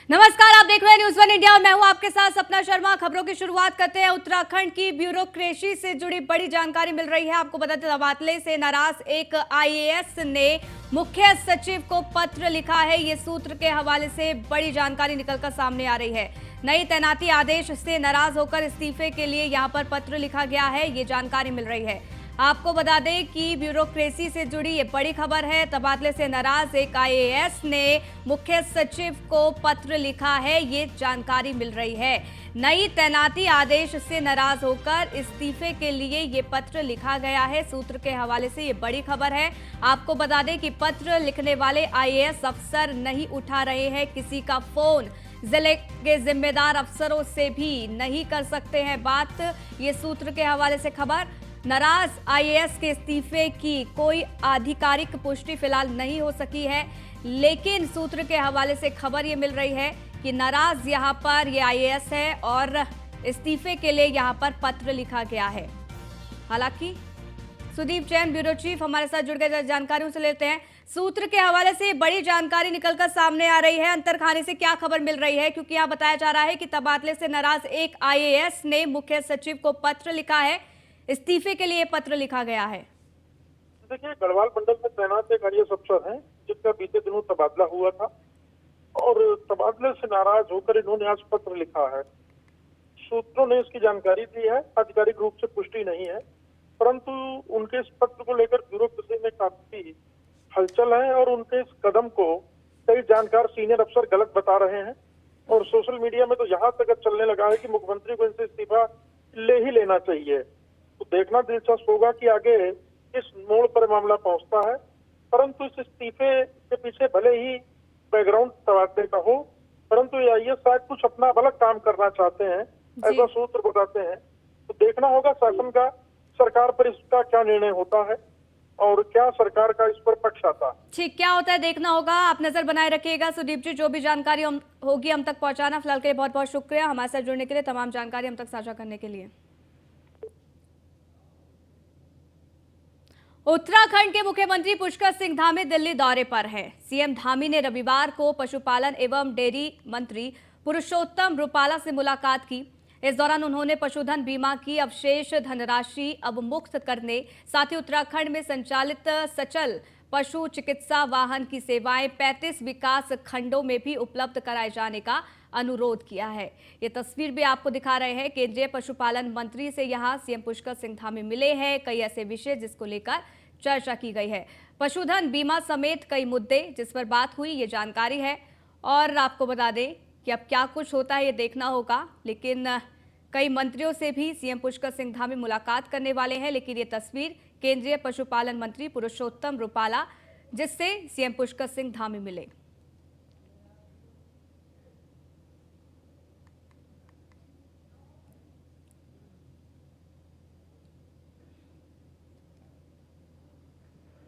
नमस्कार, आप देख रहे हैं न्यूज़ वन इंडिया और मैं हूं आपके साथ सपना शर्मा। खबरों की शुरुआत करते हैं। उत्तराखंड की ब्यूरोक्रेसी से जुड़ी बड़ी जानकारी मिल रही है। आपको बता दें, तबादले से नाराज एक आईएएस ने मुख्य सचिव को पत्र लिखा है। ये सूत्र के हवाले से बड़ी जानकारी निकलकर सामने आ रही है। नई तैनाती आदेश से नाराज होकर इस्तीफे के लिए यहां पर पत्र लिखा गया है, ये जानकारी मिल रही है। आपको बता दें कि ब्यूरोक्रेसी से जुड़ी ये बड़ी खबर है। तबादले से नाराज एक आईएएस ने मुख्य सचिव को पत्र लिखा है, ये जानकारी मिल रही है। नई तैनाती आदेश से नाराज होकर इस्तीफे के लिए ये पत्र लिखा गया है। सूत्र के हवाले से ये बड़ी खबर है। आपको बता दें कि पत्र लिखने वाले आईएएस अफसर नहीं उठा रहे हैं किसी का फोन। जिले के जिम्मेदार अफसरों से भी नहीं कर सकते हैं बात। ये सूत्र के हवाले से खबर। नाराज आईएएस के इस्तीफे की कोई आधिकारिक पुष्टि फिलहाल नहीं हो सकी है, लेकिन सूत्र के हवाले से खबर ये मिल रही है कि नाराज यहां पर ये आईएएस है और इस्तीफे के लिए यहां पर पत्र लिखा गया है। हालांकि सुदीप जैन ब्यूरो चीफ हमारे साथ जुड़ गए, जानकारी उनसे लेते हैं। सूत्र के हवाले से बड़ी जानकारी निकलकर सामने आ रही है। अंतरखाने से क्या खबर मिल रही है, क्योंकि यहाँ बताया जा रहा है कि तबादले से नाराज एक आईएएस ने मुख्य सचिव को पत्र लिखा है, इस्तीफे के लिए पत्र लिखा गया है। देखिए, गढ़वाल मंडल में तैनात एक आईएएस अफसर हैं जिनका बीते दिनों तबादला हुआ था और तबादले से नाराज होकर इन्होंने आज पत्र लिखा है। सूत्रों ने इसकी जानकारी दी है, आधिकारिक रूप से पुष्टि नहीं है, परंतु उनके इस पत्र को लेकर ब्यूरोक्रेसी में काफी हलचल है और उनके इस कदम को कई जानकार सीनियर अफसर गलत बता रहे हैं और सोशल मीडिया में तो यहाँ तक चलने लगा है कि मुख्यमंत्री को इनसे इस्तीफा ले ही लेना चाहिए। तो देखना दिलचस्प होगा कि आगे इस मोड़ पर मामला पहुंचता है, परंतु इस इस्तीफे के पीछे भले ही बैकग्राउंड तबादले का हो, परंतु ये शायद कुछ अपना अलग काम करना चाहते हैं, ऐसा सूत्र बताते हैं। तो देखना होगा शासन का सरकार पर इसका क्या निर्णय होता है और क्या सरकार का इस पर पक्ष आता है। ठीक, क्या होता है देखना होगा। आप नजर बनाए रखिएगा। सुदीप जी, जो भी जानकारी होगी हम तक पहुंचाना। फिलहाल के लिए बहुत बहुत शुक्रिया हमारे साथ जुड़ने के लिए, तमाम जानकारी हम तक साझा करने के लिए। उत्तराखंड के मुख्यमंत्री पुष्कर सिंह धामी दिल्ली दौरे पर हैं। सीएम धामी ने रविवार को पशुपालन एवं डेयरी मंत्री पुरुषोत्तम रूपाला से मुलाकात की। इस दौरान उन्होंने पशुधन बीमा की अवशेष धनराशि अवमुक्त करने, साथ ही उत्तराखंड में संचालित सचल पशु चिकित्सा वाहन की सेवाएं 35 विकास खंडों में भी उपलब्ध कराए जाने का अनुरोध किया है। ये तस्वीर भी आपको दिखा रहे हैं। केंद्रीय पशुपालन मंत्री से यहां सीएम पुष्कर सिंह धामी मिले हैं। कई ऐसे विषय जिसको लेकर चर्चा की गई है। पशुधन बीमा समेत कई मुद्दे जिस पर बात हुई, ये जानकारी है। और आपको बता दें कि अब क्या कुछ होता है ये देखना होगा, लेकिन कई मंत्रियों से भी सीएम पुष्कर सिंह धामी मुलाकात करने वाले हैं। लेकिन ये तस्वीर केंद्रीय पशुपालन मंत्री पुरुषोत्तम रूपाला, जिससे सीएम पुष्कर सिंह धामी मिले।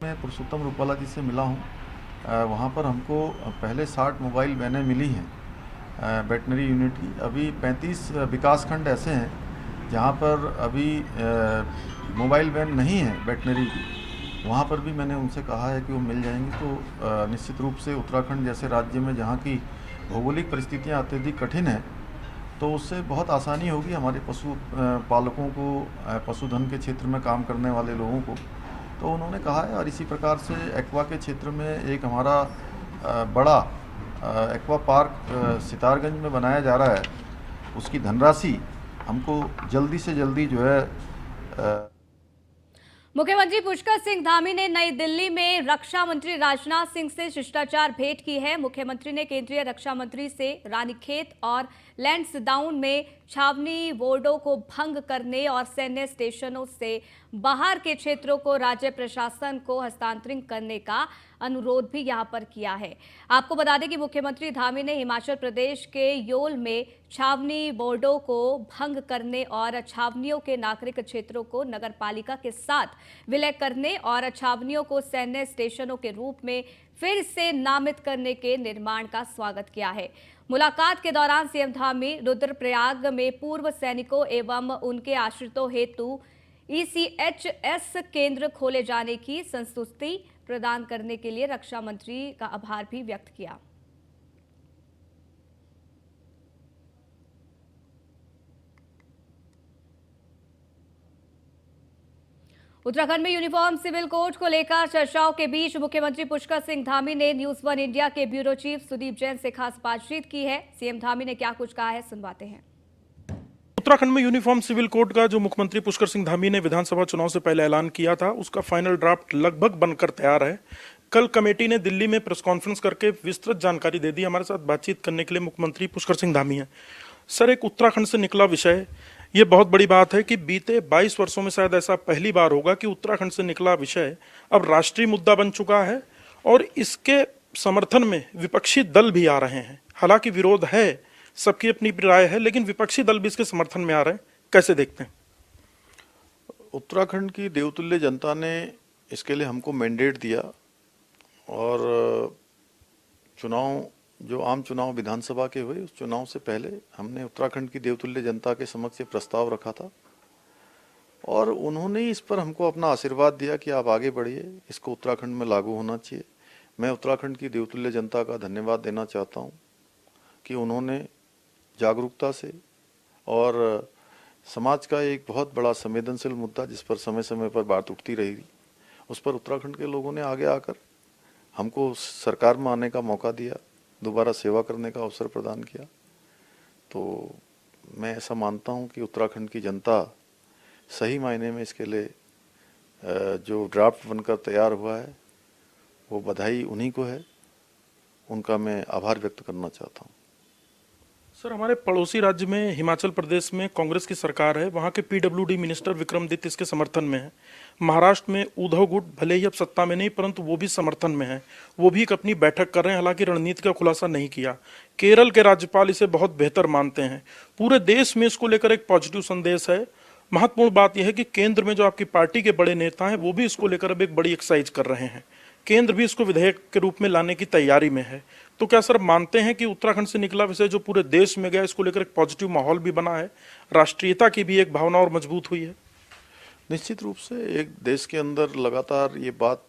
मैं पुरुषोत्तम रूपाला जी से मिला हूँ। वहाँ पर हमको पहले 60 मोबाइल वैनें मिली हैं वेटनरी यूनिट की। अभी 35 विकासखंड ऐसे हैं जहाँ पर अभी मोबाइल वैन नहीं है वेटनरी की। वहाँ पर भी मैंने उनसे कहा है कि वो मिल जाएंगी। तो निश्चित रूप से उत्तराखंड जैसे राज्य में जहाँ की भौगोलिक परिस्थितियाँ अत्यधिक कठिन है, तो उससे बहुत आसानी होगी हमारे पशु पालकों को, पशुधन के क्षेत्र में काम करने वाले लोगों को। तो उन्होंने कहा है। और इसी प्रकार से एक्वा के क्षेत्र में एक हमारा बड़ा एक्वा पार्क सितारगंज में बनाया जा रहा है, उसकी धनराशि हमको जल्दी से जल्दी जो है। मुख्यमंत्री पुष्कर सिंह धामी ने नई दिल्ली में रक्षा मंत्री राजनाथ सिंह से शिष्टाचार भेंट की है। मुख्यमंत्री ने केंद्रीय रक्षा मंत्री से रानीखेत और लैंसडाउन में छावनी बोर्डों को भंग करने और सैन्य स्टेशनों से बाहर के क्षेत्रों को राज्य प्रशासन को हस्तांतरित करने का अनुरोध भी यहां पर किया है। आपको बता दें कि मुख्यमंत्री धामी ने हिमाचल प्रदेश के योल में छावनी बोर्डों को भंग करने और छावनियों के नागरिक क्षेत्रों को नगरपालिका के साथ विलय करने और छावनियों को सैन्य स्टेशनों के रूप में फिर से नामित करने के निर्माण का स्वागत किया है। मुलाकात के दौरान सीएम धामी रुद्रप्रयाग में पूर्व सैनिकों एवं उनके आश्रितों हेतु ईसीएचएस केंद्र खोले जाने की संतुष्टि प्रदान करने के लिए रक्षा मंत्री का आभार भी व्यक्त किया। उत्तराखंड में यूनिफॉर्म सिविल कोड को लेकर चर्चाओं के बीच मुख्यमंत्री पुष्कर सिंह धामी ने न्यूज वन इंडिया के ब्यूरो चीफ सुदीप जैन से खास बातचीत की है। सीएम धामी ने क्या कुछ कहा है, सुनवाते हैं। उत्तराखंड में यूनिफॉर्म सिविल कोड का जो मुख्यमंत्री पुष्कर सिंह धामी ने विधानसभा चुनाव से पहले ऐलान किया था, उसका फाइनल ड्राफ्ट लगभग बनकर तैयार है। कल कमेटी ने दिल्ली में प्रेस कॉन्फ्रेंस करके विस्तृत जानकारी दे दी। हमारे साथ बातचीत करने के लिए मुख्यमंत्री पुष्कर सिंह धामी हैं। सर, एक उत्तराखंड से निकला विषय, ये बहुत बड़ी बात है कि बीते 22 वर्षों में शायद ऐसा पहली बार होगा कि उत्तराखंड से निकला विषय अब राष्ट्रीय मुद्दा बन चुका है और इसके समर्थन में विपक्षी दल भी आ रहे हैं। हालांकि विरोध है, सबकी अपनी राय है, लेकिन विपक्षी दल भी इसके समर्थन में आ रहे हैं। कैसे देखते हैं? उत्तराखंड की देवतुल्य जनता ने इसके लिए हमको मैंडेट दिया और चुनाव, जो आम चुनाव विधानसभा के हुए, उस चुनाव से पहले हमने उत्तराखंड की देवतुल्य जनता के समक्ष प्रस्ताव रखा था और उन्होंने इस पर हमको अपना आशीर्वाद दिया कि आप आगे बढ़िए, इसको उत्तराखंड में लागू होना चाहिए। मैं उत्तराखंड की देवतुल्य जनता का धन्यवाद देना चाहता हूँ कि उन्होंने जागरूकता से और समाज का एक बहुत बड़ा संवेदनशील मुद्दा जिस पर समय समय पर बात उठती रही, उस पर उत्तराखंड के लोगों ने आगे आकर हमको सरकार में आने का मौका दिया, दोबारा सेवा करने का अवसर प्रदान किया। तो मैं ऐसा मानता हूं कि उत्तराखंड की जनता सही मायने में इसके लिए जो ड्राफ्ट बनकर तैयार हुआ है, वो बधाई उन्हीं को है, उनका मैं आभार व्यक्त करना चाहता हूं। सर, हमारे पड़ोसी राज्य में हिमाचल प्रदेश में कांग्रेस की सरकार है, वहां के पीडब्ल्यूडी मिनिस्टर विक्रमादित्य इसके समर्थन में है। महाराष्ट्र में उद्धव गुट भले ही अब सत्ता में नहीं, परंतु वो भी समर्थन में है, वो भी एक अपनी बैठक कर रहे हैं, हालांकि रणनीति का खुलासा नहीं किया। केरल के राज्यपाल इसे बहुत बेहतर मानते हैं। पूरे देश में इसको लेकर एक पॉजिटिव संदेश है। महत्वपूर्ण बात यह है कि केंद्र में जो आपकी पार्टी के बड़े नेता हैं, वो भी इसको लेकर अब एक बड़ी एक्सरसाइज कर रहे हैं। केंद्र भी इसको विधेयक के रूप में लाने की तैयारी में है। तो क्या सर मानते हैं कि उत्तराखंड से निकला विषय जो पूरे देश में गया, इसको लेकर एक पॉजिटिव माहौल भी बना है, राष्ट्रीयता की भी एक भावना और मजबूत हुई है? निश्चित रूप से एक देश के अंदर लगातार ये बात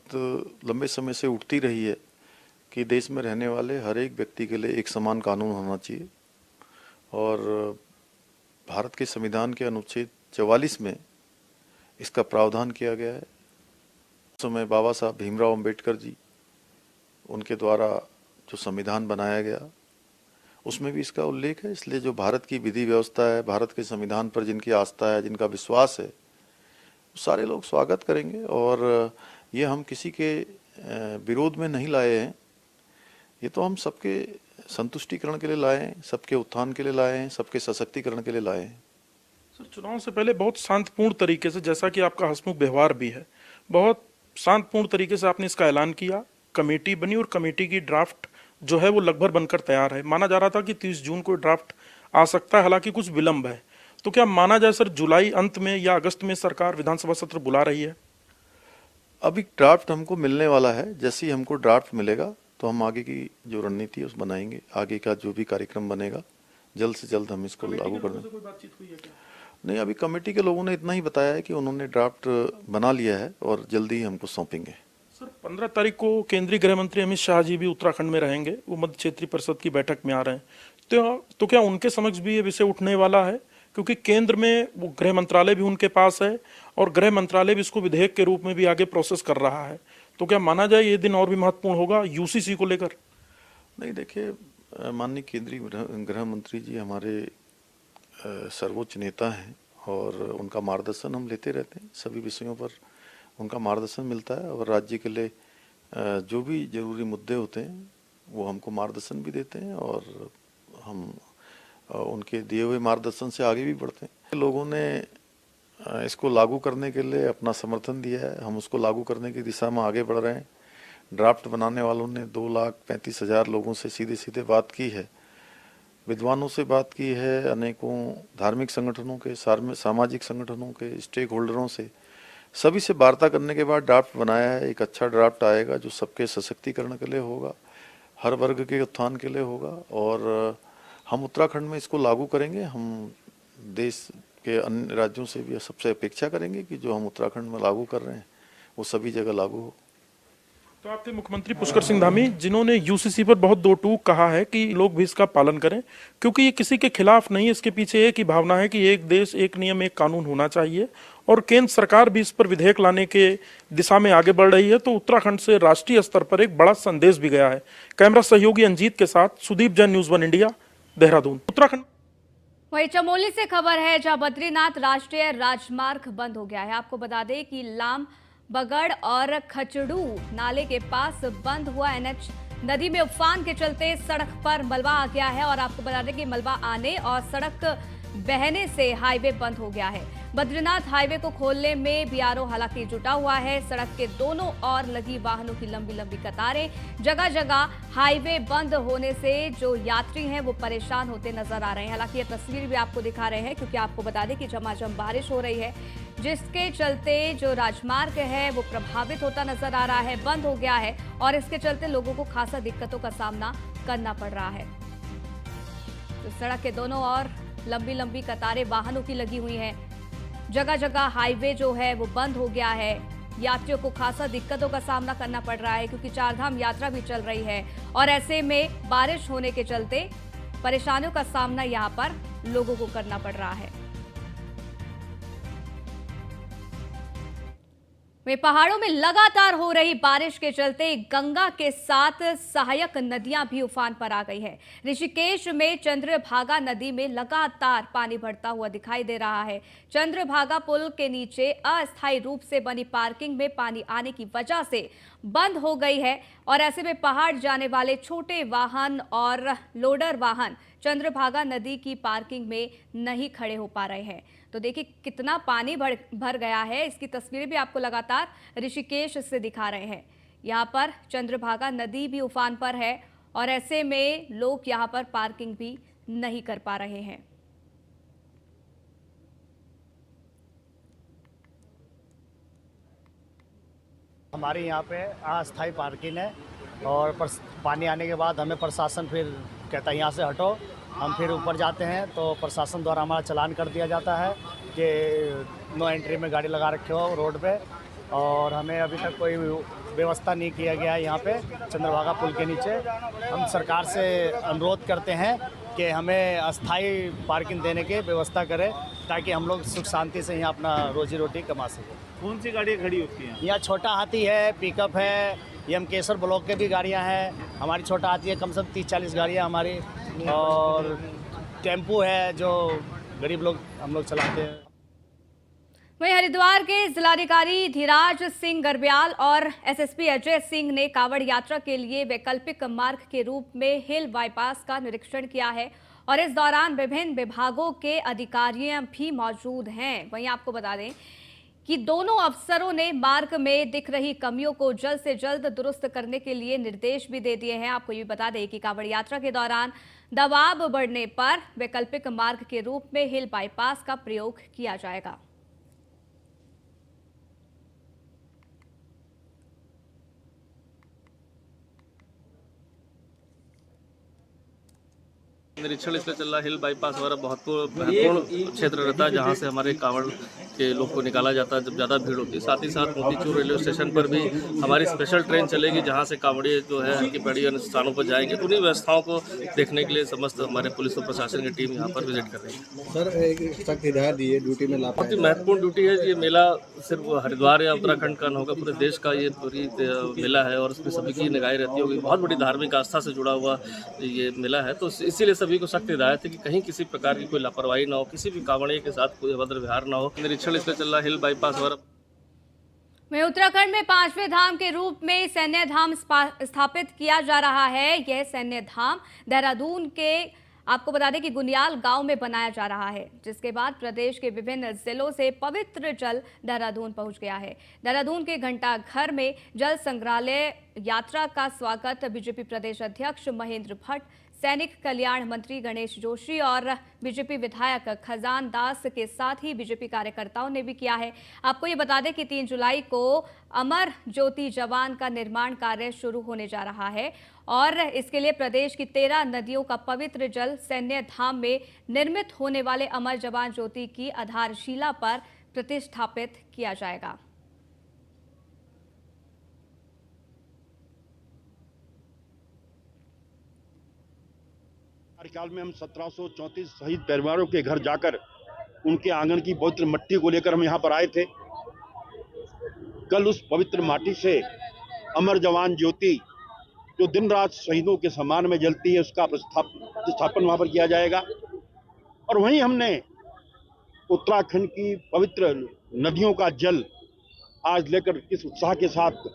लंबे समय से उठती रही है कि देश में रहने वाले हर एक व्यक्ति के लिए एक समान कानून होना चाहिए और भारत के संविधान के अनुच्छेद 44 में इसका प्रावधान किया गया है। उस समय बाबा साहब भीमराव अंबेडकर जी, उनके द्वारा जो संविधान बनाया गया, उसमें भी इसका उल्लेख है। इसलिए जो भारत की विधि व्यवस्था है, भारत के संविधान पर जिनकी आस्था है, जिनका विश्वास है, सारे लोग स्वागत करेंगे और ये हम किसी के विरोध में नहीं लाए हैं, ये तो हम सबके संतुष्टिकरण के लिए लाए हैं, सबके उत्थान के लिए लाए हैं, सबके सशक्तिकरण के लिए लाए हैं। सर, चुनाव से पहले बहुत शांतिपूर्ण तरीके से, जैसा कि आपका हंसमुख व्यवहार भी है, बहुत शांतिपूर्ण तरीके से आपने इसका ऐलान किया, कमेटी बनी और कमेटी की ड्राफ्ट जो है वो लगभग बनकर तैयार है। माना जा रहा था कि 30 जून को ड्राफ्ट आ सकता है, हालांकि कुछ विलंब है। तो क्या माना जाए सर, जुलाई अंत में या अगस्त में सरकार विधानसभा सत्र बुला रही है? अभी ड्राफ्ट हमको मिलने वाला है, जैसे ही हमको ड्राफ्ट मिलेगा तो हम आगे की जो रणनीति है उस बनाएंगे। आगे का जो भी कार्यक्रम बनेगा जल्द से जल्द हम इसको लागू कर देंगे। कोई बातचीत हुई है क्या? नहीं, अभी कमेटी के लोगों ने इतना ही बताया है कि उन्होंने ड्राफ्ट बना लिया है और जल्दी ही हमको सौंपेंगे। सर, 15 तारीख को केंद्रीय गृह मंत्री अमित शाह जी भी उत्तराखंड में रहेंगे, वो मध्य क्षेत्रीय परिषद की बैठक में आ रहे हैं। तो क्या उनके समक्ष भी ये विषय उठने वाला है? क्योंकि केंद्र में वो गृह मंत्रालय भी उनके पास है और गृह मंत्रालय भी इसको विधेयक के रूप में भी आगे प्रोसेस कर रहा है। तो क्या माना जाए ये दिन और भी महत्वपूर्ण होगा यूसीसी को लेकर? नहीं, देखिए, माननीय केंद्रीय गृह मंत्री जी हमारे सर्वोच्च नेता हैं और उनका मार्गदर्शन हम लेते रहते हैं। सभी विषयों पर उनका मार्गदर्शन मिलता है और राज्य के लिए जो भी जरूरी मुद्दे होते हैं वो हमको मार्गदर्शन भी देते हैं और हम उनके दिए हुए मार्गदर्शन से आगे भी बढ़ते हैं। लोगों ने इसको लागू करने के लिए अपना समर्थन दिया है, हम उसको लागू करने की दिशा में आगे बढ़ रहे हैं। ड्राफ्ट बनाने वालों ने 2,35,000 लोगों से सीधे सीधे बात की है, विद्वानों से बात की है, अनेकों धार्मिक संगठनों के, सामाजिक संगठनों के, स्टेक होल्डरों से, सभी से वार्ता करने के बाद ड्राफ्ट बनाया है। एक अच्छा ड्राफ्ट आएगा जो सबके सशक्तिकरण के लिए होगा, हर वर्ग के उत्थान के लिए होगा और हम उत्तराखंड में इसको लागू करेंगे। हम देश के अन्य राज्यों से भी सबसे अपेक्षा करेंगे कि जो हम उत्तराखंड में लागू कर रहे हैं वो सभी जगह लागू हो। तो आप थे मुख्यमंत्री पुष्कर सिंह धामी, जिन्होंने यूसीसी पर बहुत दो टूक कहा है कि लोग भी इसका पालन करें, क्योंकि ये किसी के खिलाफ नहीं है। इसके पीछे एक ही भावना है कि एक देश एक नियम एक कानून होना चाहिए, और केंद्र सरकार भी इस पर विधेयक लाने के दिशा में आगे बढ़ रही है। तो उत्तराखंड से राष्ट्रीय स्तर पर एक बड़ा संदेश भी गया है। कैमरा सहयोगी अंजीत के साथ सुदीप जैन, न्यूज़ 1 इंडिया, देहरादून। उत्तराखंड। वहीं चमोली से खबर है, जहां बद्रीनाथ राष्ट्रीय राजमार्ग बंद हो गया है। आपको बता दें कि लाम बगड़ और खचड़ू नाले के पास बंद हुआ एनएच नदी में उफान के चलते सड़क पर मलबा आ गया है। और आपको बता दें कि मलबा आने और सड़क बहने से हाईवे बंद हो गया है। बद्रीनाथ हाईवे को खोलने में बीआरओ हालांकि जुटा हुआ है। सड़क के दोनों ओर लगी वाहनों की लंबी लंबी कतारें। जगह जगह हाईवे बंद होने से जो यात्री हैं वो परेशान होते नजर आ रहे हैं। हालांकि ये तस्वीर भी आपको दिखा रहे हैं, क्योंकि आपको बता दें कि झमाझम बारिश हो रही है, जिसके चलते जो राजमार्ग है वो प्रभावित होता नजर आ रहा है, बंद हो गया है। और इसके चलते लोगों को खासा दिक्कतों का सामना करना पड़ रहा है। तो सड़क के दोनों ओर लंबी लंबी कतारें वाहनों की लगी हुई हैं। जगह जगह हाईवे जो है वो बंद हो गया है। यात्रियों को खासा दिक्कतों का सामना करना पड़ रहा है, क्योंकि चारधाम यात्रा भी चल रही है। और ऐसे में बारिश होने के चलते परेशानियों का सामना यहां पर लोगों को करना पड़ रहा है। वे पहाड़ों में लगातार हो रही बारिश के चलते गंगा के साथ सहायक नदियां भी उफान पर आ गई है। ऋषिकेश में चंद्रभागा नदी में लगातार पानी बढ़ता हुआ दिखाई दे रहा है। चंद्रभागा पुल के नीचे अस्थायी रूप से बनी पार्किंग में पानी आने की वजह से बंद हो गई है। और ऐसे में पहाड़ जाने वाले छोटे वाहन और लोडर वाहन चंद्रभागा नदी की पार्किंग में नहीं खड़े हो पा रहे हैं। तो देखिए कितना पानी भर गया है। इसकी तस्वीरें भी आपको लगातार ऋषिकेश से दिखा रहे हैं। यहाँ पर चंद्रभागा नदी भी उफान पर है, और ऐसे में लोग यहाँ पर पार्किंग भी नहीं कर पा रहे हैं। हमारे यहाँ पे अस्थायी पार्किंग है, और पानी आने के बाद हमें प्रशासन फिर कहता है यहाँ से हटो। हम फिर ऊपर जाते हैं तो प्रशासन द्वारा हमारा चालान कर दिया जाता है कि नो एंट्री में गाड़ी लगा रखे हो रोड पे। और हमें अभी तक कोई व्यवस्था नहीं किया गया है यहाँ पे चंद्रभागा पुल के नीचे। हम सरकार से अनुरोध करते हैं कि हमें अस्थायी पार्किंग देने की व्यवस्था करें, ताकि हम लोग सुख शांति से यहाँ अपना रोजी रोटी कमा सकें। कौन सी गाड़ियाँ खड़ी होती हैं? यहाँ छोटा हाथी है, पिकअप है, यमकेश्वर ब्लॉक के भी गाड़ियाँ हैं। हमारी छोटा हाथी है, कम से कम 30-40 गाड़ियाँ हमारी, और टेम्पू है जो गरीब लोग हम लोग चलाते हैं। वहीं हरिद्वार के जिलाधिकारी धीराज सिंह गर्ब्याल और एसएसपी अजय सिंह ने कांवड़ यात्रा के लिए वैकल्पिक मार्ग के रूप में हिल बाईपास का निरीक्षण किया है। और इस दौरान विभिन्न विभागों के अधिकारी भी मौजूद हैं। वहीं आपको बता दें कि दोनों अफसरों ने मार्ग में दिख रही कमियों को जल्द से जल्द दुरुस्त करने के लिए निर्देश भी दे दिए हैं। आपको ये बता दें कि कांवड़ यात्रा के दौरान दबाव बढ़ने पर वैकल्पिक मार्ग के रूप में हिल बाईपास का प्रयोग किया जाएगा। निरीक्षण इसलिए चल रहा है, हिल बाईपास हमारा महत्वपूर्ण क्षेत्र रहता है, जहाँ से हमारे कांवड़ के लोग को निकाला जाता है जब ज़्यादा भीड़ होती है। साथ ही साथ मोतीचूर रेलवे स्टेशन पर भी हमारी स्पेशल ट्रेन चलेगी, जहाँ से कांवड़िए जो है हल्की पैड़ी अन्य स्थानों पर जाएंगे। तो उन्हीं व्यवस्थाओं को देखने के लिए समस्त हमारे पुलिस और प्रशासन की टीम यहाँ पर विजिट कर रही है। सर, एक सख्त हिदायत दी है, ड्यूटी में बहुत ही महत्वपूर्ण ड्यूटी है। ये मेला सिर्फ हरिद्वार या उत्तराखंड का न होगा, पूरे देश का ये पूरी मेला है, और उसमें सभी की निगाहें रहती होगी। बहुत बड़ी धार्मिक आस्था से जुड़ा हुआ ये मेला है, तो इसीलिए सभी को सख्त हिदायत है कि कहीं किसी प्रकार की कोई लापरवाही ना हो, किसी भी कांवड़िए के साथ कोई अभद्र व्यवहार ना हो। निरीक्षण इसलिए चल रहा है, हिल बाईपास हमारा। वहीं उत्तराखंड में 5वें धाम के रूप में सैन्य धाम स्थापित किया जा रहा है। यह सैन्य धाम देहरादून के आपको बता दें कि गुनियाल गांव में बनाया जा रहा है, जिसके बाद प्रदेश के विभिन्न जिलों से पवित्र जल देहरादून पहुंच गया है। देहरादून के घंटाघर में जल संग्रहालय यात्रा का स्वागत बीजेपी प्रदेश अध्यक्ष महेंद्र भट्ट, सैनिक कल्याण मंत्री गणेश जोशी और बीजेपी विधायक खजान दास के साथ ही बीजेपी कार्यकर्ताओं ने भी किया है। आपको ये बता दें कि 3 जुलाई को अमर ज्योति जवान का निर्माण कार्य शुरू होने जा रहा है, और इसके लिए प्रदेश की 13 नदियों का पवित्र जल सैन्य धाम में निर्मित होने वाले अमर जवान ज्योति की आधारशिला पर प्रतिष्ठापित किया जाएगा। कार्यकाल में हम 1734 शहीद परिवारों के घर जाकर उनके आंगन की पवित्र मट्टी को लेकर हम यहाँ पर आए थे। कल उस पवित्र माटी से अमर जवान ज्योति जो दिन रात शहीदों के सम्मान में जलती है उसका प्रतिस्थापन वहाँ पर किया जाएगा। और वहीं हमने उत्तराखंड की पवित्र नदियों का जल आज लेकर इस उत्साह के साथ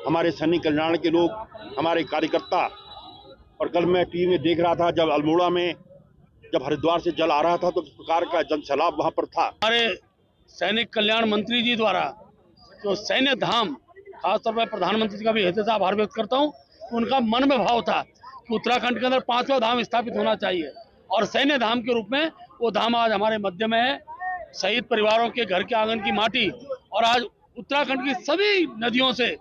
हमारे सैनिक कल्याण के लोग, हमारे कार्यकर्ता, और कल मैं टीवी में देख रहा था जब अल्मोड़ा में जब हरिद्वार से जल आ रहा था तो इस प्रकार का जन सैलाब वहां पर था। हमारे सैनिक कल्याण मंत्री जी द्वारा जो सैन्य धाम, खासतौर पर प्रधानमंत्री जी का भी हृदय से आभार व्यक्त करता हूं कि उनका मन में भाव था कि उत्तराखंड के अंदर 5वां धाम स्थापित होना चाहिए और सैन्य धाम के रूप में वो धाम आज हमारे मध्य में है। शहीद परिवारों के घर के आंगन की माटी और आज उत्तराखंड की सभी नदियों से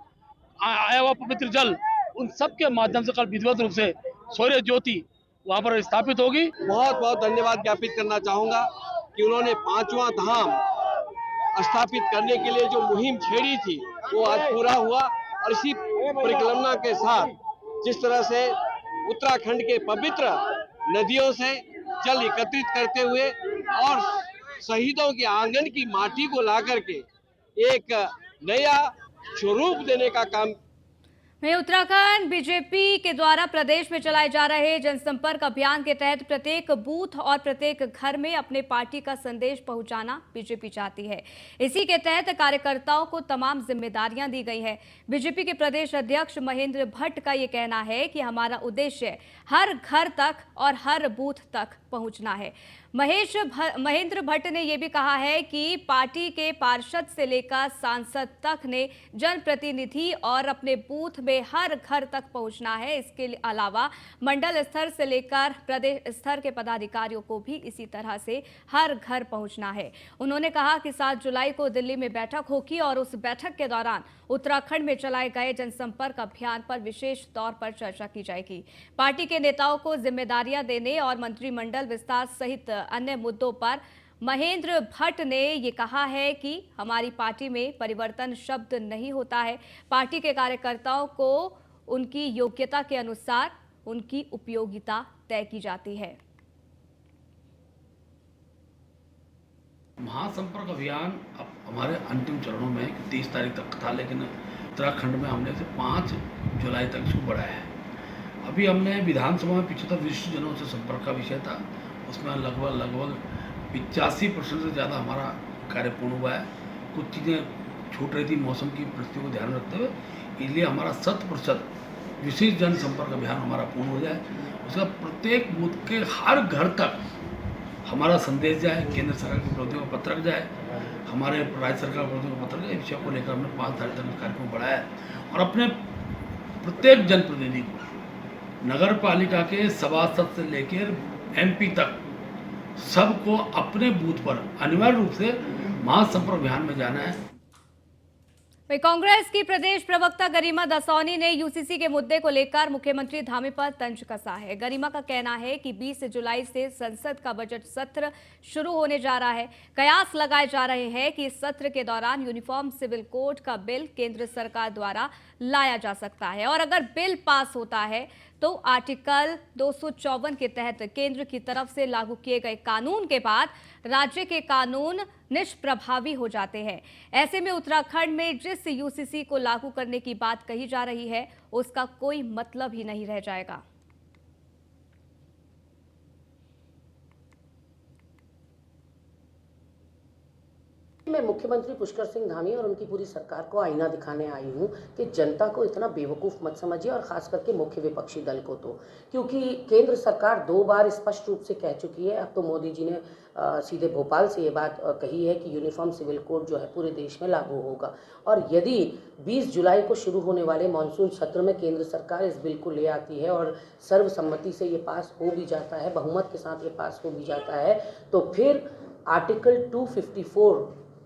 आया हुआ पवित्र जल, उन सब के माध्यम से कल विधिवत रूप से सूर्य ज्योति वहां पर स्थापित होगी। बहुत बहुत धन्यवाद ज्ञापित करना चाहूंगा कि उन्होंने 5वां धाम स्थापित करने के लिए जो मुहिम छेड़ी थी वो आज पूरा हुआ। और इसी परिकल्पना के साथ जिस तरह से उत्तराखंड के पवित्र नदियों से जल एकत्रित करते हुए और शहीदों के आंगन की माटी को ला करके एक नया स्वरूप देने का काम। वहीं उत्तराखंड बीजेपी के द्वारा प्रदेश में चलाए जा रहे जनसंपर्क अभियान के तहत प्रत्येक बूथ और प्रत्येक घर में अपने पार्टी का संदेश पहुंचाना बीजेपी चाहती है। इसी के तहत कार्यकर्ताओं को तमाम जिम्मेदारियां दी गई है। बीजेपी के प्रदेश अध्यक्ष महेंद्र भट्ट का ये कहना है कि हमारा उद्देश्य हर घर तक और हर बूथ तक पहुंचना है। महेंद्र भट्ट ने यह भी कहा है कि पार्टी के पार्षद से लेकर सांसद तक ने जनप्रतिनिधि और अपने बूथ में हर घर तक पहुंचना है। इसके अलावा मंडल स्तर से लेकर प्रदेश स्तर के पदाधिकारियों को भी इसी तरह से हर घर पहुंचना है। उन्होंने कहा कि 7 जुलाई को दिल्ली में बैठक होगी और उस बैठक के दौरान उत्तराखंड में चलाए गए जनसंपर्क अभियान पर विशेष तौर पर चर्चा की जाएगी। पार्टी के नेताओं को जिम्मेदारियां देने और मंत्रिमंडल विस्तार सहित अन्य मुद्दों पर महेंद्र भट्ट ने ये कहा है कि हमारी पार्टी में परिवर्तन शब्द नहीं होता है। पार्टी के कार्यकर्ताओं को उनकी योग्यता के अनुसार उनकी उपयोगिता तय की जाती है। महासंपर्क अभियान अब हमारे अंतिम चरणों में 30 तारीख तक था, लेकिन उत्तराखंड में हमने इसे 5 जुलाई तक इसको बढ़ाया है। अभी हमने विधानसभा में 75 विशिष्ट जनों से संपर्क का विषय था, उसमें लगभग 85% से ज़्यादा हमारा कार्य पूर्ण हुआ है। कुछ चीज़ें छूट रही थी मौसम की परिस्थितियों को ध्यान में रखते हुए, इसलिए हमारा 100% विशेष जनसंपर्क अभियान हमारा पूर्ण हो जाए। उसका प्रत्येक बूथ के हर घर तक हमारा संदेश जाए, केंद्र सरकार की उपलब्धियों का पत्रक जाए, हमारे राज्य सरकार की उपलब्धियों का पत्रक, इस विषय को लेकर हमने 5 तारीख तक कार्यक्रम बढ़ाया है। और अपने प्रत्येक जनप्रतिनिधि को नगर पालिका के सभासद से लेकर MP तक सबको अपने बूथ पर अनिवार्य रूप से महासंपर्क अभियान में जाना है। कांग्रेस की प्रदेश प्रवक्ता गरिमा दसौनी ने यूसीसी के मुद्दे को लेकर मुख्यमंत्री धामी पर तंज कसा है। गरिमा का कहना है कि 20 जुलाई से संसद का बजट सत्र शुरू होने जा रहा है। कयास लगाए जा रहे हैं कि इस सत्र के दौरान यूनिफॉर्म सिविल कोड का बिल केंद्र सरकार द्वारा लाया जा सकता है और अगर बिल पास होता है तो आर्टिकल 254 के तहत केंद्र की तरफ से लागू किए गए कानून के बाद राज्य के कानून निष्प्रभावी हो जाते हैं। ऐसे में उत्तराखंड में जिस यूसीसी को लागू करने की बात कही जा रही है उसका कोई मतलब ही नहीं रह जाएगा। मैं मुख्यमंत्री पुष्कर सिंह धामी और उनकी पूरी सरकार को आईना दिखाने आई हूं कि जनता को इतना बेवकूफ़ मत समझिए, और ख़ास करके मुख्य विपक्षी दल को तो, क्योंकि केंद्र सरकार 2 बार स्पष्ट रूप से कह चुकी है। अब तो मोदी जी ने सीधे भोपाल से ये बात कही है कि यूनिफॉर्म सिविल कोड जो है पूरे देश में लागू होगा, और यदि 20 जुलाई को शुरू होने वाले मानसून सत्र में केंद्र सरकार इस बिल को ले आती है और सर्वसम्मति से ये पास हो भी जाता है, बहुमत के साथ ये पास हो भी जाता है, तो फिर आर्टिकल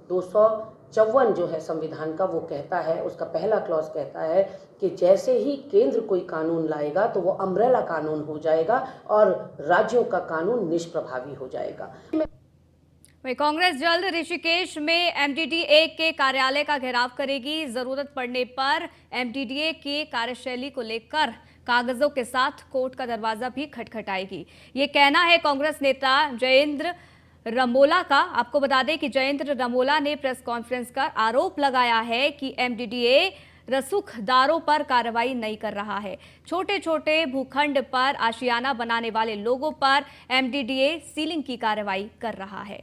254 जो है संविधान का, वो कहता है, उसका पहला क्लॉज कहता है कि जैसे ही केंद्र कोई कानून लाएगा तो वो अम्ब्रेला कानून हो जाएगा और राज्यों का कानून निष्प्रभावी हो जाएगा। कांग्रेस जल्द ऋषिकेश में MDDA के कार्यालय का घेराव करेगी। जरूरत पड़ने पर MDDA की कार्यशैली को लेकर कागजों के साथ कोर्ट का दरवाजा भी खटखटाएगी। ये कहना है कांग्रेस नेता जयेंद्र रमोला का। आपको बता दें कि जयेंद्र रमोला ने प्रेस कॉन्फ्रेंस कर आरोप लगाया है कि एमडीडीए रसूखदारों पर कार्रवाई नहीं कर रहा है। छोटे छोटे भूखंड पर आशियाना बनाने वाले लोगों पर एमडीडीए सीलिंग की कार्रवाई कर रहा है।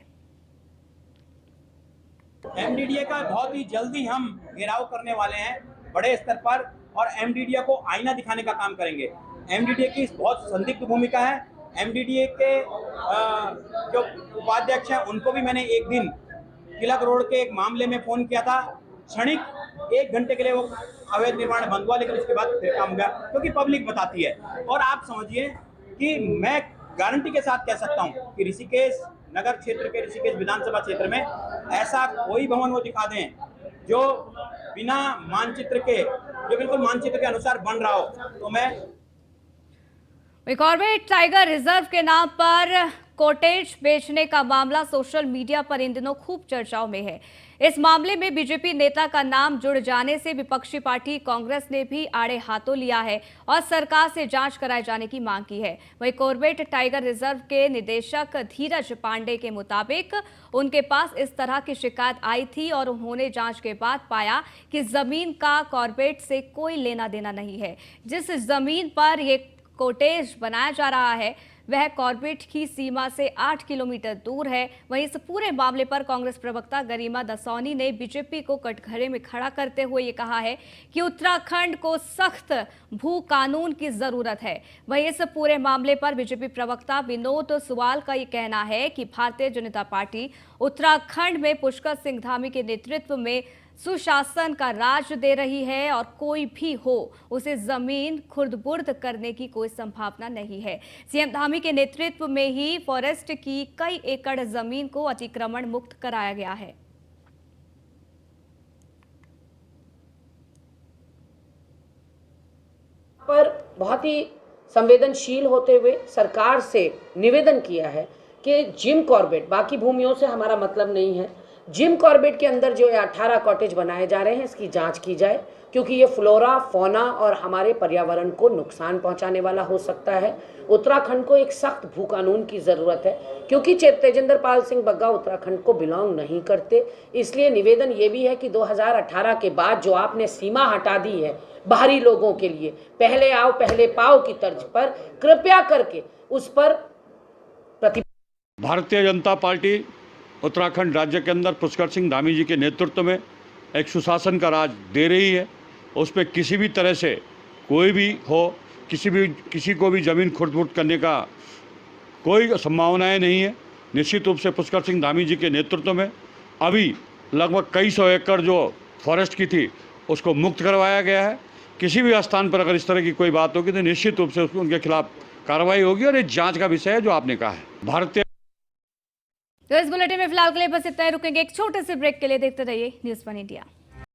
एमडीडीए का बहुत ही जल्दी हम घेराव करने वाले हैं बड़े स्तर पर और एमडीडीए को आईना दिखाने का काम करेंगे। एमडीडीए की बहुत संदिग्ध भूमिका है। एमडीडीए के जो उपाध्यक्ष हैं उनको भी मैंने एक दिन तिलक रोड के एक मामले में फोन किया था। क्षणिक 1 घंटे के लिए वो अवैध निर्माण बंद हुआ, लेकिन उसके बाद फिर काम हो गया, क्योंकि पब्लिक बताती है। और आप समझिए कि मैं गारंटी के साथ कह सकता हूं कि ऋषिकेश नगर क्षेत्र के, ऋषिकेश विधानसभा क्षेत्र में ऐसा कोई भवन वो दिखा दें जो बिना मानचित्र के, जो बिल्कुल मानचित्र के अनुसार बन रहा हो, तो मैं कॉर्बेट टाइगर रिजर्व के नाम पर कॉटेज बेचने का मामला सोशल मीडिया पर इन दिनों खूब चर्चाओं में है। इस मामले में बीजेपी नेता का नाम जुड़ जाने से विपक्षी पार्टी कांग्रेस ने भी आड़े हाथों लिया है और सरकार से जांच कराए जाने की मांग की है। वहीं कॉर्बेट टाइगर रिजर्व के निदेशक धीरज पांडे के मुताबिक उनके पास इस तरह की शिकायत आई थी और उन्होंने जांच के बाद पाया कि जमीन का कॉर्बेट से कोई लेना देना नहीं है। जिस जमीन पर ये कॉटेज बनाया जा रहा है वह कॉर्बेट की सीमा से 8 किलोमीटर दूर है। वहीं इस पूरे मामले पर कांग्रेस प्रवक्ता गरिमा दसौनी ने बीजेपी को कटघरे में खड़ा करते हुए ये कहा है कि उत्तराखंड को सख्त भू कानून की जरूरत है। वहीं इस पूरे मामले पर बीजेपी प्रवक्ता विनोद सुवाल का ये कहना है कि भारतीय जनता पार्टी उत्तराखंड में पुष्कर सिंह धामी के नेतृत्व में सुशासन का राज दे रही है और कोई भी हो उसे जमीन खुर्द-बुर्द करने की कोई संभावना नहीं है। सीएम धामी के नेतृत्व में ही फॉरेस्ट की कई एकड़ जमीन को अतिक्रमण मुक्त कराया गया है। पर बहुत ही संवेदनशील होते हुए सरकार से निवेदन किया है कि जिम कॉर्बेट, बाकी भूमियों से हमारा मतलब नहीं है, जिम कॉर्बेट के अंदर जो 18 कॉटेज बनाए जा रहे हैं इसकी जांच की जाए, क्योंकि ये फ्लोरा, फौना और हमारे पर्यावरण को नुकसान पहुंचाने वाला हो सकता है। उत्तराखंड को एक सख्त भू कानून की ज़रूरत है, क्योंकि तेजेंद्र पाल सिंह बग्गा उत्तराखंड को बिलोंग नहीं करते। इसलिए निवेदन ये भी है कि 2018 के बाद जो आपने सीमा हटा दी है बाहरी लोगों के लिए, पहले आओ पहले पाओ की तर्ज पर, कृपया करके उस पर भारतीय जनता पार्टी उत्तराखंड राज्य के अंदर पुष्कर सिंह धामी जी के नेतृत्व में एक सुशासन का राज दे रही है। उस पर किसी भी तरह से कोई भी हो, किसी को भी ज़मीन खुर्द-बुर्द करने का कोई संभावनाएं नहीं है। निश्चित रूप से पुष्कर सिंह धामी जी के नेतृत्व में अभी लगभग कई सौ एकड़ जो फॉरेस्ट की थी उसको मुक्त करवाया गया है। किसी भी स्थान पर अगर इस तरह की कोई बात होगी तो निश्चित रूप से उनके खिलाफ कार्रवाई होगी और ये जाँच का विषय है जो आपने कहा है। भारतीय तो इस बुलेटिन में फिलहाल के लिए बस इतना ही। रुकेंगे एक छोटे से ब्रेक के लिए। देखते रहिए न्यूज़ 1 इंडिया।